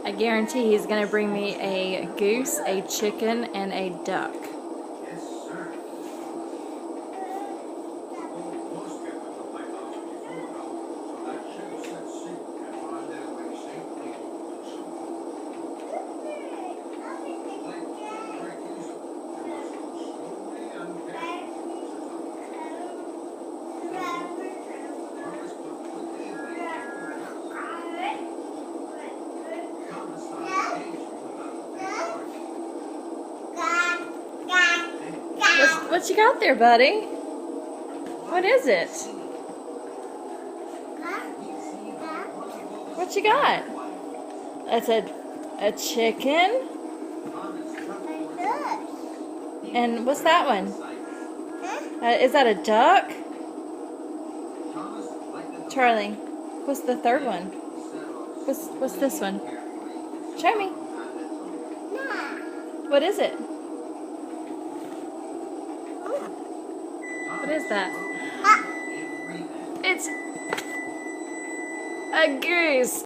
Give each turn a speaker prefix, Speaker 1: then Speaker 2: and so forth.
Speaker 1: I guarantee he's going to bring me a goose, a chicken, and a duck. What you got there, buddy? What is it? What you got? That's a chicken? And what's that one? Is that a duck? Charlie, what's the third one? What's this one? Show me. What is it? What is that? It's a goose.